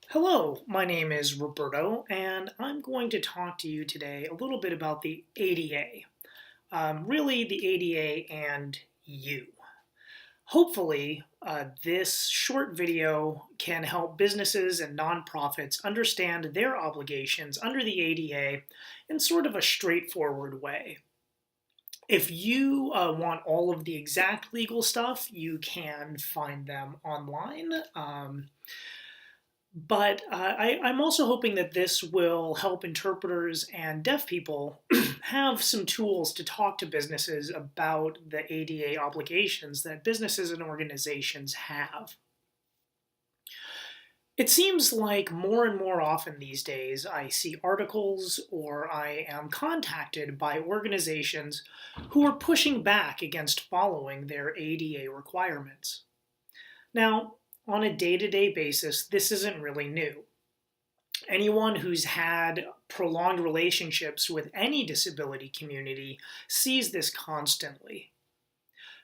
Hello, my name is Roberto, and I'm going to talk to you today a little bit about the ADA. Really, the ADA and you. Hopefully, this short video can help businesses and nonprofits understand their obligations under the ADA in sort of a straightforward way. If you want all of the exact legal stuff, you can find them online. But I'm also hoping that this will help interpreters and deaf people have some tools to talk to businesses about the ADA obligations that businesses and organizations have. It seems like more and more often these days I see articles or I am contacted by organizations who are pushing back against following their ADA requirements. Now, on a day-to-day basis, this isn't really new. Anyone who's had prolonged relationships with any disability community sees this constantly.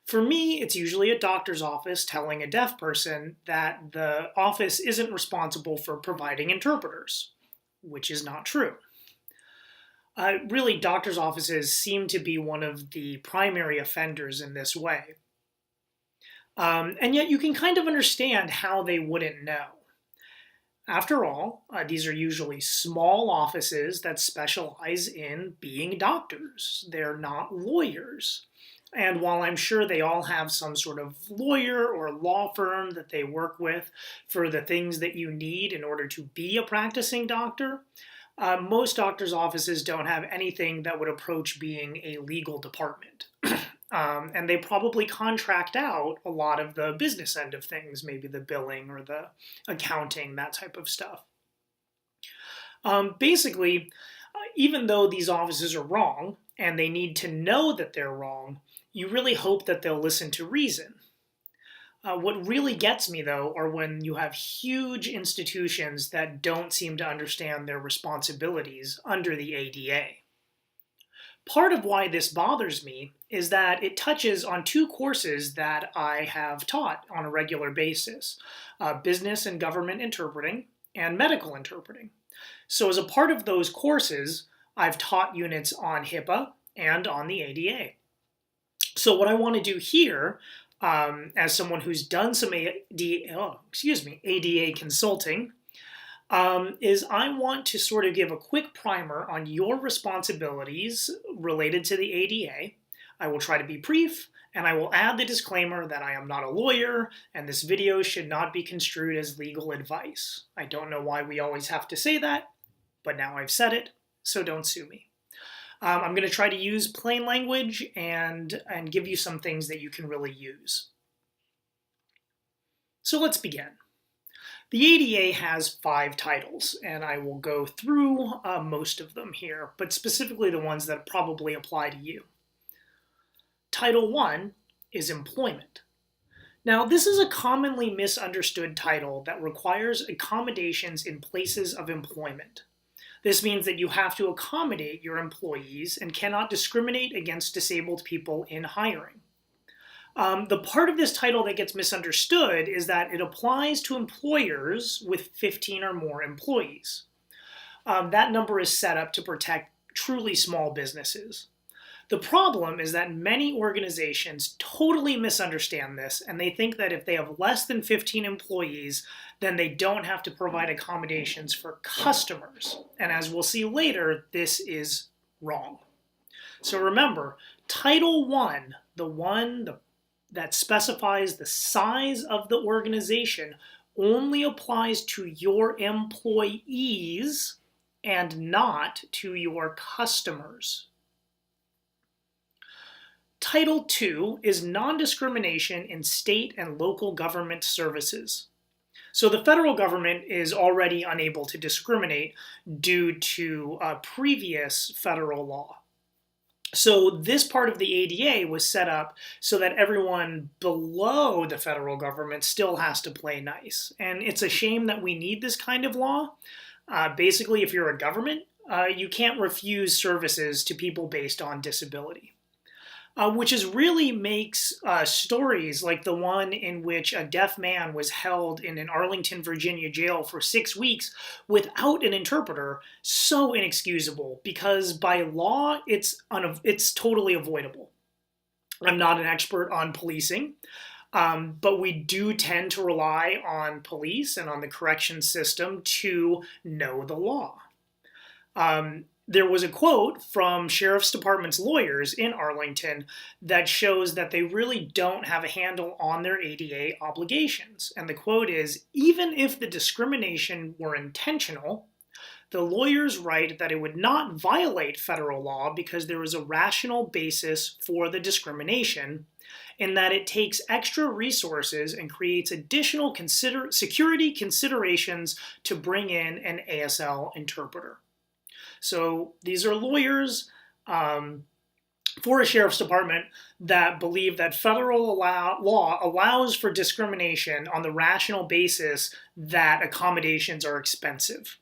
For me, it's usually a doctor's office telling a deaf person that the office isn't responsible for providing interpreters, which is not true. Really, doctor's offices seem to be one of the primary offenders in this way. And yet you can kind of understand how they wouldn't know. After all, these are usually small offices that specialize in being doctors. They're not lawyers. And while I'm sure they all have some sort of lawyer or law firm that they work with for the things that you need in order to be a practicing doctor, most doctors' offices don't have anything that would approach being a legal department. And they probably contract out a lot of the business end of things, maybe the billing or the accounting, that type of stuff. Basically, even though these offices are wrong and they need to know that they're wrong, you really hope that they'll listen to reason. What really gets me, though, are when you have huge institutions that don't seem to understand their responsibilities under the ADA. Part of why this bothers me is that it touches on two courses that I have taught on a regular basis, business and government interpreting and medical interpreting. So as a part of those courses, I've taught units on HIPAA and on the ADA. So what I want to do here, as someone who's done some ADA consulting, is I want to sort of give a quick primer on your responsibilities related to the ADA. I will try to be brief, and I will add the disclaimer that I am not a lawyer, and this video should not be construed as legal advice. I don't know why we always have to say that, but now I've said it, so don't sue me. I'm going to try to use plain language and give you some things that you can really use. So let's begin. The ADA has 5 titles, and I will go through most of them here, but specifically the ones that probably apply to you. Title 1 is employment. Now, this is a commonly misunderstood title that requires accommodations in places of employment. This means that you have to accommodate your employees and cannot discriminate against disabled people in hiring. The part of this title that gets misunderstood is that it applies to employers with 15 or more employees. That number is set up to protect truly small businesses. The problem is that many organizations totally misunderstand this, and they think that if they have less than 15 employees, then they don't have to provide accommodations for customers. And as we'll see later, this is wrong. So remember, Title I, the one that specifies the size of the organization, only applies to your employees and not to your customers. Title II is non-discrimination in state and local government services. So the federal government is already unable to discriminate due to previous federal law. So this part of the ADA was set up so that everyone below the federal government still has to play nice. And it's a shame that we need this kind of law. Basically, if you're a government, you can't refuse services to people based on disability. which is really makes stories like the one in which a deaf man was held in an Arlington, Virginia jail for 6 weeks without an interpreter so inexcusable, because by law it's totally avoidable. I'm not an expert on policing, but we do tend to rely on police and on the correction system to know the law. There was a quote from Sheriff's Department's lawyers in Arlington that shows that they really don't have a handle on their ADA obligations. And the quote is, "Even if the discrimination were intentional, the lawyers write that it would not violate federal law because there is a rational basis for the discrimination, in that it takes extra resources and creates additional security considerations to bring in an ASL interpreter." So these are lawyers for a sheriff's department that believe that federal law allows for discrimination on the rational basis that accommodations are expensive.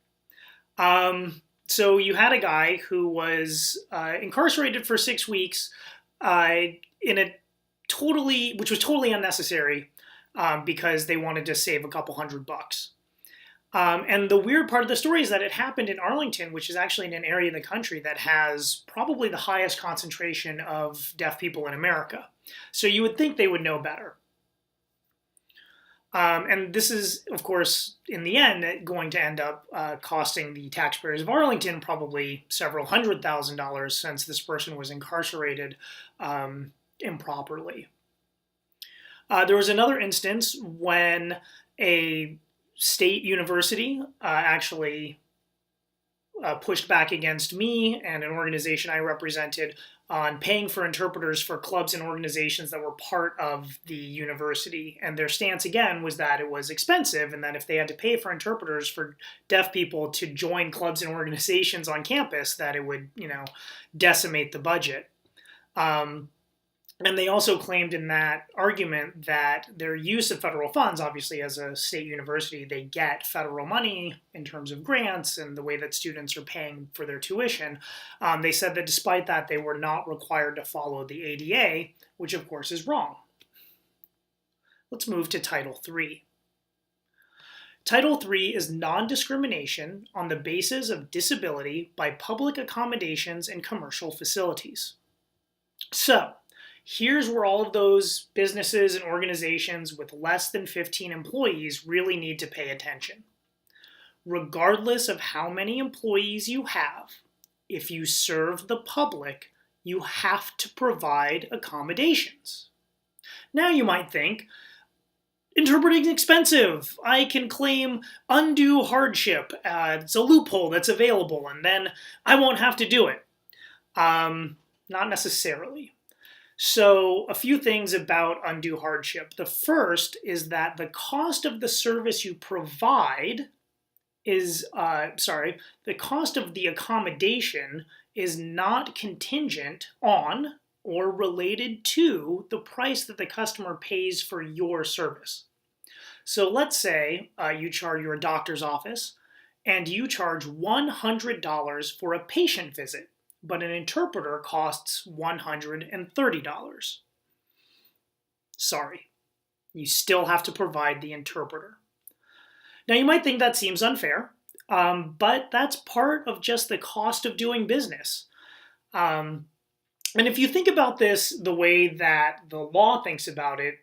So you had a guy who was incarcerated for 6 weeks which was totally unnecessary because they wanted to save a couple $100. And the weird part of the story is that it happened in Arlington, which is actually in an area of the country that has probably the highest concentration of deaf people in America. So you would think they would know better. And this is, of course, in the end, going to end up costing the taxpayers of Arlington probably several $100,000, since this person was incarcerated improperly. There was another instance when a state university actually pushed back against me and an organization I represented on paying for interpreters for clubs and organizations that were part of the university. And their stance, again, was that it was expensive, and that if they had to pay for interpreters for deaf people to join clubs and organizations on campus, that it would, decimate the budget. And they also claimed in that argument that their use of federal funds, obviously as a state university, they get federal money in terms of grants and the way that students are paying for their tuition. They said that despite that, they were not required to follow the ADA, which of course is wrong. Let's move to Title III. Title III is non-discrimination on the basis of disability by public accommodations and commercial facilities. So, here's where all of those businesses and organizations with less than 15 employees really need to pay attention. Regardless of how many employees you have, if you serve the public, you have to provide accommodations. Now you might think, interpreting is expensive. I can claim undue hardship. It's a loophole that's available, and then I won't have to do it. Not necessarily. So a few things about undue hardship. The first is that the cost of the service you provide the cost of the accommodation is not contingent on or related to the price that the customer pays for your service. So let's say you're a doctor's office and you charge $100 for a patient visit, but an interpreter costs $130. Sorry, you still have to provide the interpreter. Now you might think that seems unfair, but that's part of just the cost of doing business. And if you think about this the way that the law thinks about it,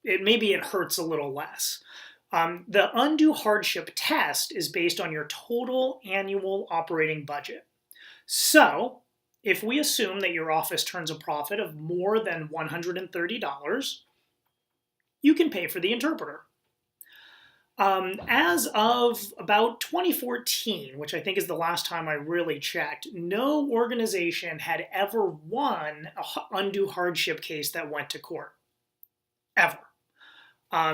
maybe it hurts a little less. The undue hardship test is based on your total annual operating budget. So, if we assume that your office turns a profit of more than $130, you can pay for the interpreter. As of about 2014, which I think is the last time I really checked, no organization had ever won an undue hardship case that went to court. Ever.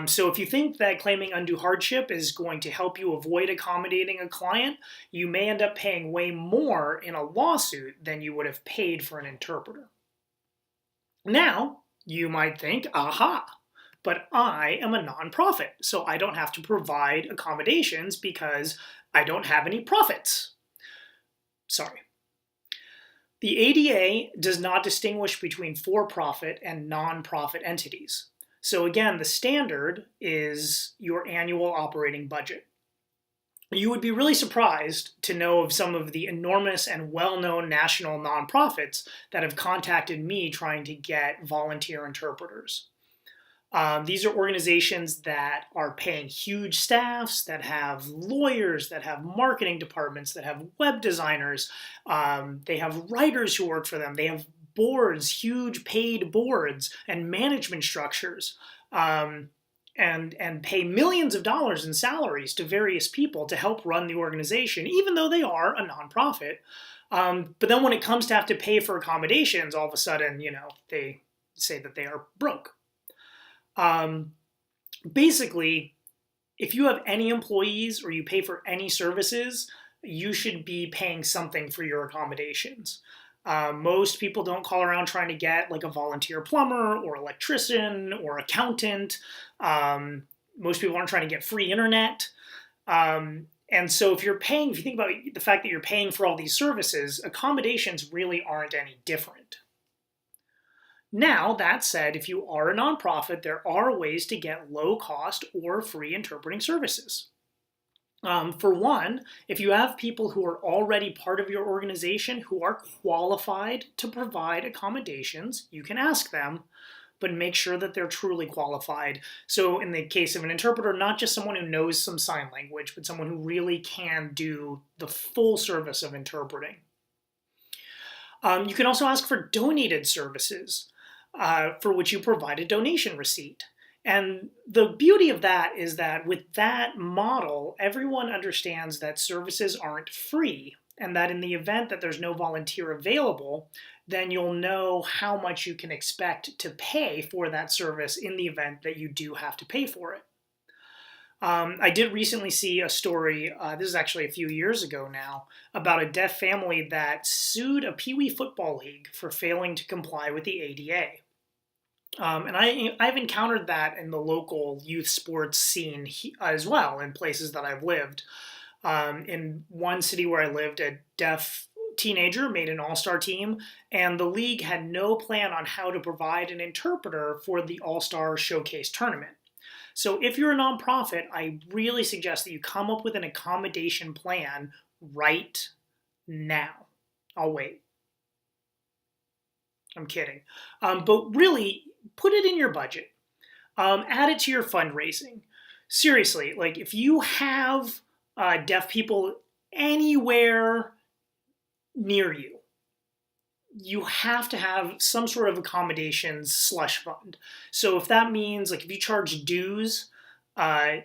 So if you think that claiming undue hardship is going to help you avoid accommodating a client, you may end up paying way more in a lawsuit than you would have paid for an interpreter. Now, you might think, aha, but I am a nonprofit, so I don't have to provide accommodations because I don't have any profits. Sorry. The ADA does not distinguish between for-profit and non-profit entities. So again, the standard is your annual operating budget. You would be really surprised to know of some of the enormous and well-known national nonprofits that have contacted me trying to get volunteer interpreters. These are organizations that are paying huge staffs, that have lawyers, that have marketing departments, that have web designers. They have writers who work for them. They have boards, huge paid boards and management structures. And pay millions of dollars in salaries to various people to help run the organization, even though they are a nonprofit. But then when it comes to have to pay for accommodations, all of a sudden, they say that they are broke. Basically, if you have any employees or you pay for any services, you should be paying something for your accommodations. Most people don't call around trying to get like a volunteer plumber or electrician or accountant. Most people aren't trying to get free internet. And so if you think about the fact that you're paying for all these services, accommodations really aren't any different. Now, that said, if you are a nonprofit, there are ways to get low cost or free interpreting services. For one, if you have people who are already part of your organization who are qualified to provide accommodations, you can ask them, but make sure that they're truly qualified. So in the case of an interpreter, not just someone who knows some sign language, but someone who really can do the full service of interpreting. You can also ask for donated services for which you provide a donation receipt. And the beauty of that is that with that model, everyone understands that services aren't free, and that in the event that there's no volunteer available, then you'll know how much you can expect to pay for that service in the event that you do have to pay for it. I did recently see a story, this is actually a few years ago now, about a deaf family that sued a Pee Wee football league for failing to comply with the ADA. And I've encountered that in the local youth sports scene as well, in places that I've lived. In one city where I lived, a deaf teenager made an all-star team, and the league had no plan on how to provide an interpreter for the all-star showcase tournament. So if you're a nonprofit, I really suggest that you come up with an accommodation plan right now. I'll wait. I'm kidding. But really, put it in your budget. Add it to your fundraising. Seriously, like if you have deaf people anywhere near you, you have to have some sort of accommodations slush fund. So if that means, like if you charge dues,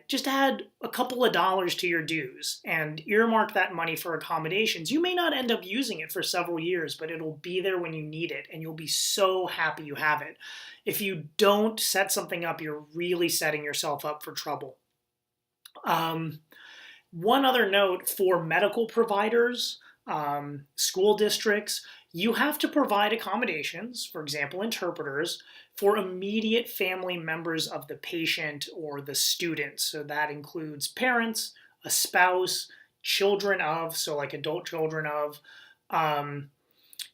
just add a couple of dollars to your dues and earmark that money for accommodations. You may not end up using it for several years, but it'll be there when you need it, and you'll be so happy you have it. If you don't set something up, you're really setting yourself up for trouble. One other note for medical providers, school districts, you have to provide accommodations, for example, interpreters, for immediate family members of the patient or the student. So that includes parents, a spouse, children of, so like adult children of,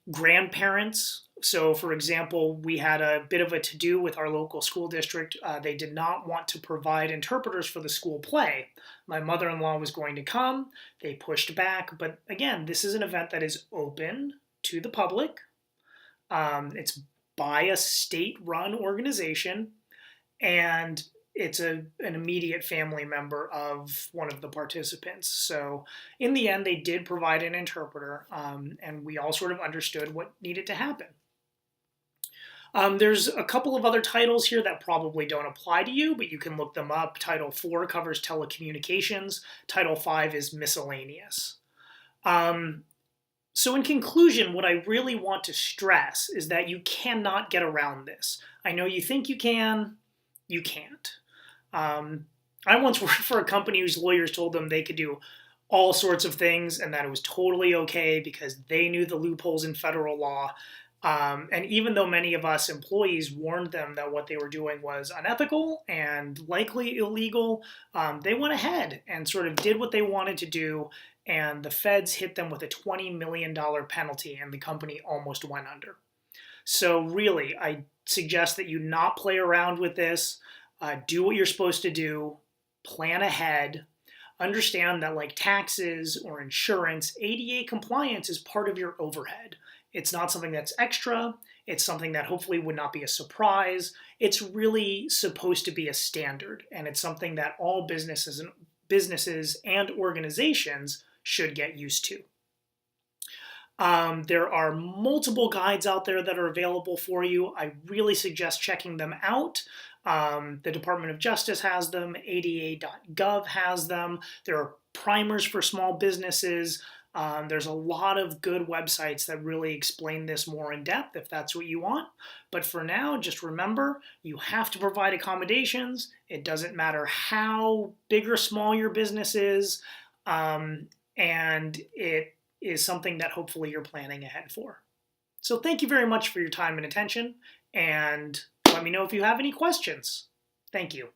grandparents. So for example, we had a bit of a to-do with our local school district. They did not want to provide interpreters for the school play. My mother-in-law was going to come. They pushed back. But again, this is an event that is open to the public. It's by a state-run organization, and it's an immediate family member of one of the participants. So in the end, they did provide an interpreter, and we all sort of understood what needed to happen. There's a couple of other titles here that probably don't apply to you, but you can look them up. Title 4 covers telecommunications. Title 5 is miscellaneous. So in conclusion, what I really want to stress is that you cannot get around this. I know you think you can, you can't. I once worked for a company whose lawyers told them they could do all sorts of things and that it was totally okay because they knew the loopholes in federal law. And even though many of us employees warned them that what they were doing was unethical and likely illegal, they went ahead and sort of did what they wanted to do. and the feds hit them with a $20 million penalty, and the company almost went under. So really, I suggest that you not play around with this. Do what you're supposed to do. Plan ahead. Understand that like taxes or insurance, ADA compliance is part of your overhead. It's not something that's extra. It's something that hopefully would not be a surprise. It's really supposed to be a standard, and it's something that all businesses and organizations should get used to. There are multiple guides out there that are available for you. I really suggest checking them out. The Department of Justice has them, ada.gov has them. There are primers for small businesses. There's a lot of good websites that really explain this more in depth if that's what you want. But for now, just remember, you have to provide accommodations. It doesn't matter how big or small your business is, and it is something that hopefully you're planning ahead for. So thank you very much for your time and attention, and let me know if you have any questions. Thank you.